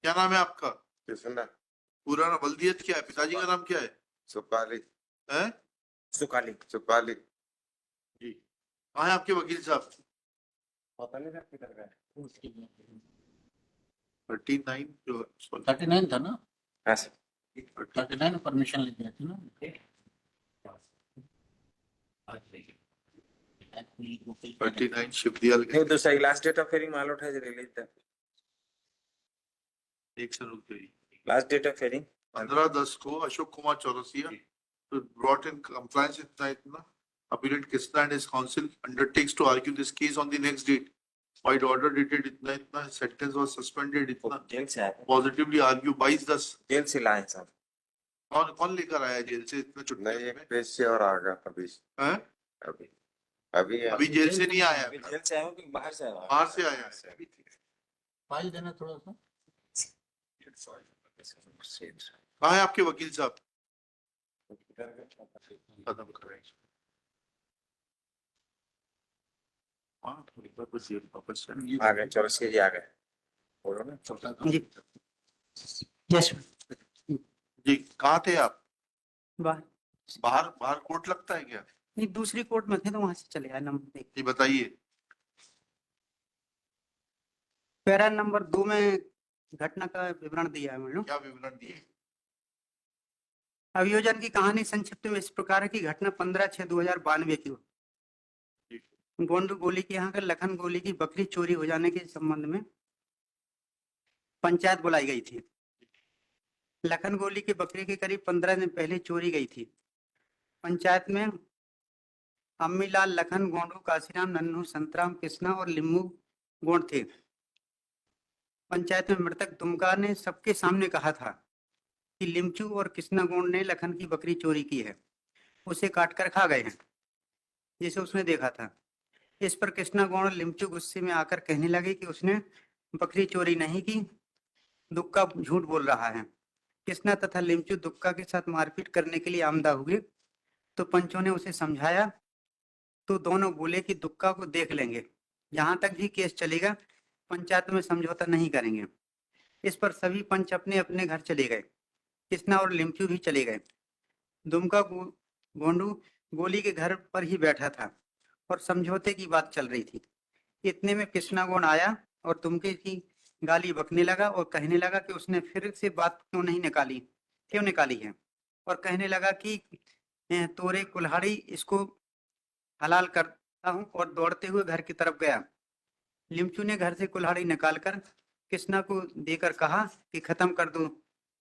क्या नाम है आपका? किसना? पूरा नाम बल्दियत क्या है? पिताजी का नाम क्या है? सुपाली। हैं? सुकाली। सुपाली। जी, कहाँ है आपके वकील साहब? पता नहीं क्या कर रहा है। 39 जो 39 था ना, हाँ सर। 39 परमिशन ले दिया था ना। वकील 39 शिवदियाल नहीं दूसरा लास्ट डेट ऑफ हियरिंग मालूम है रिलीज द एक से रुक गई। लास्ट डेट ऑफ हियरिंग 15/10 को Ashok Kumar Chaurasia brought in compliance इतना appellant Krishna and his counsel undertakes to argue this case on the next date. By the order dated इतना sentence was suspended इतना जेल से आया। positively argue 22/10। जेल से लाए साहब। कौन कौन लेकर आया जेल से इतना छुट्टी नहीं, एक में? पेज से और आ गया अभी। हैं? अभी अभी अभी जेल से नहीं आया, अभी जेल से आया हूँ कि बाहर से आया हूँ? बाहर से आया है। फाइल देना थोड़ा सा। कहाँ है आपके वकील साहब? खत्म करें। हाँ, थोड़ी बार कुछ जेल वापस से आ गए चौरसिया जी आ गए। बोलो ना। छोटा जी यस जी, कहाँ थे आप? बाहर बाहर बाहर कोर्ट लगता है क्या? नहीं दूसरी कोर्ट में थे तो वहां से चले आए नंबर देख जी बताइए। पैरा नंबर 2 में घटना का विवरण दिया है मैडम। क्या विवरण दिए? अभियोजन की कहानी संक्षिप्त में इस प्रकार है कि घटना 15/6/2092 की गोंडू गोली के यहाँ का लखन गोली की बकरी चोरी हो जाने के संबंध में पंचायत बुलाई गई थी। लखन गोली की बकरी के करीब 15 दिन पहले चोरी गई थी। पंचायत में अम्मीलाल, लखन, गोंडू, काशीराम, नन्नू, संतराम, कृष्णा और लिम्बू गोंड थे। पंचायत में मृतक दुमका ने सबके सामने कहा था कि लिमचू और कृष्णा गोंड ने लखन की बकरी चोरी की है, उसे काट कर खा गए हैं, जिसे उसने देखा था। इस पर कृष्णा गोंड और लिमचू गुस्से में आकर कहने लगे कि उसने बकरी चोरी नहीं की, दुक्का झूठ बोल रहा है। कृष्णा तथा लिमचू दुक्का के साथ मारपीट करने के लिए आमदा हुए तो पंचों ने उसे समझाया तो दोनों बोले कि दुक्का को देख लेंगे, जहां तक भी केस चलेगा पंचायत में समझौता नहीं करेंगे। इस पर सभी पंच अपने अपने घर चले गए। कृष्णा और लिमचू भी चले गए। दुमका गोंडू गोली के घर पर ही बैठा था और समझौते की बात चल रही थी। इतने में कृष्णा गोंड आया और दुमके की गाली बकने लगा और कहने लगा कि उसने फिर से बात क्यों निकाली है, और कहने लगा कि तोरे कुल्हाड़ी इसको हलाल करता हूँ, और दौड़ते हुए घर की तरफ गया। लिमचू ने घर से कुल्हाड़ी निकालकर कृष्णा को देकर कहा कि खत्म कर दो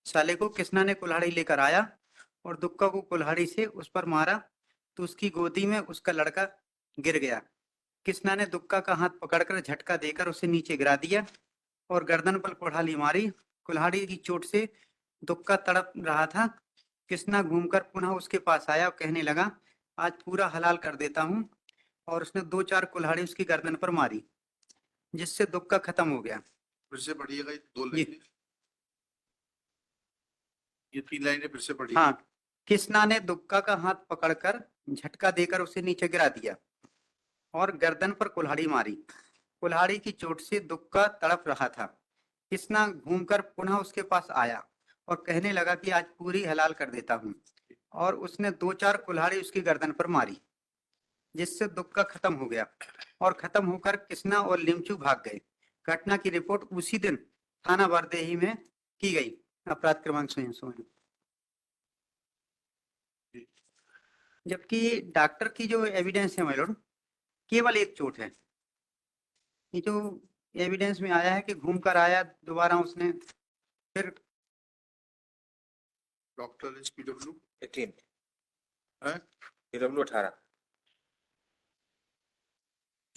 साले को। कृष्णा ने कुल्हाड़ी लेकर आया और दुक्का को कुल्हाड़ी से उस पर मारा तो उसकी गोदी में उसका लड़का गिर गया। कृष्णा ने दुक्का का हाथ पकड़कर झटका देकर उसे नीचे गिरा दिया और गर्दन पर कुल्हाड़ी मारी। कुल्हाड़ी की चोट से दुक्का तड़प रहा था। कृष्णा घूमकर पुनः उसके पास आया और कहने लगा, आज पूरा हलाल कर देता हूँ, और उसने 2-4 कुल्हाड़ी उसकी गर्दन पर मारी, जिससे दुक्का खत्म हो गया। फिर से पढ़िएगा, ये 2 जी। लाइनें, ये 3 लाइनें फिर से पढ़िए। हाँ, कृष्णा ने दुक्का का हाथ पकड़कर झटका देकर उसे नीचे गिरा दिया और गर्दन पर कुल्हाड़ी मारी। कुल्हाड़ी की चोट से दुक्का तड़प रहा था। कृष्णा घूमकर पुनः उसके पास आया और कहने लगा कि आज पूरी हलाल कर देता हूँ, और उसने 2-4 कुल्हाड़ी उसकी गर्दन पर मारी, जिससे दुक्का खत्म हो गया, और खत्म होकर कृष्णा और लिमचू भाग गए। घटना की रिपोर्ट उसी दिन थाना बरदेही में की गई। अपराध क्रमांक स्वयं। जबकि डॉक्टर की जो एविडेंस है मैलोड, केवल एक चोट है। ये जो एविडेंस में आया है कि घूमकर आया, दोबारा उसने फिर डॉक्टर एस PW 18 है, PW 18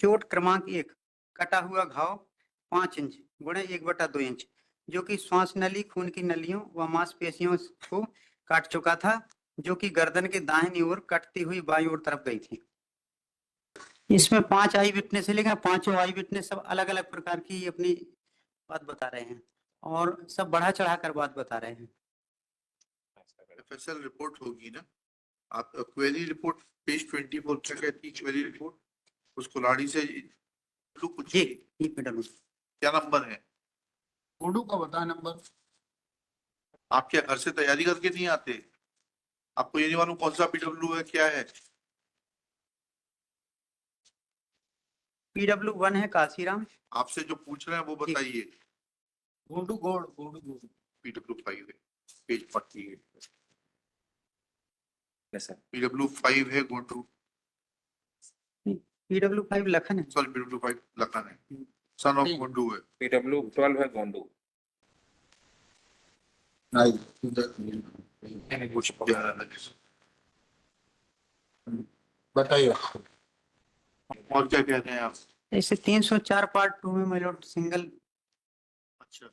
चोट क्रमांक 1, कटा हुआ घाव 5 इंच गुणे 1/2 इंच, जो कि श्वास नली, खून की नलियों व मांसपेशियों को काट चुका था, जो कि गर्दन के दाहिनी ओर कटती हुई बाईं ओर तरफ गई थी। इसमें 5 आई विटनेस है, लेकिन 5 आई विटनेस सब अलग अलग प्रकार की अपनी बात बता रहे हैं और सब बढ़ा चढ़ा कर बात बता रहे हैं। FSL रिपोर्ट होगी ना, आप क्वेरी रिपोर्ट पेज 24 क्या कहती है क्वेरी रिपोर्ट? उस कुल्हाड़ी से कुछ जी मैडम, क्या नंबर है? गोडू का बता नंबर। आप क्या घर से तैयारी करके नहीं आते? आपको ये नहीं मालूम कौन सा पीडब्ल्यू है, क्या है? PW1 है काशीराम। आपसे जो पूछ रहे हैं वो बताइए। गोडू गोडू। PW5 है, पेज 40 है। Yes sir. PW5 है गोटू, PW5 लखन है। सॉरी PW5 लखन है, सन ऑफ गोंडू है। PW12 है गोंडू। कुछ ग्यारह लगे। बताइए। और क्या कह रहे हैं आप? ऐसे 304 पार्ट 2 में मेलोड सिंगल अच्छा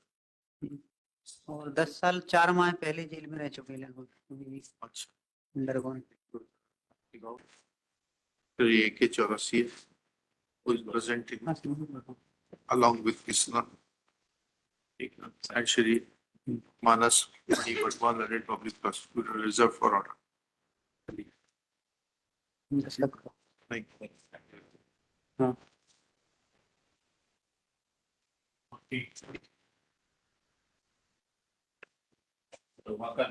और 10 साल 4 माह पहले जेल में रह चुके हैं लगभग। अच्छा, अंडरगोन। फिर ये AK-84 है, who is presenting along with Krishna and Shri Manas Mani Bhagwan, learned public prosecutor, reserved for order. Thank you. हाँ। Okay.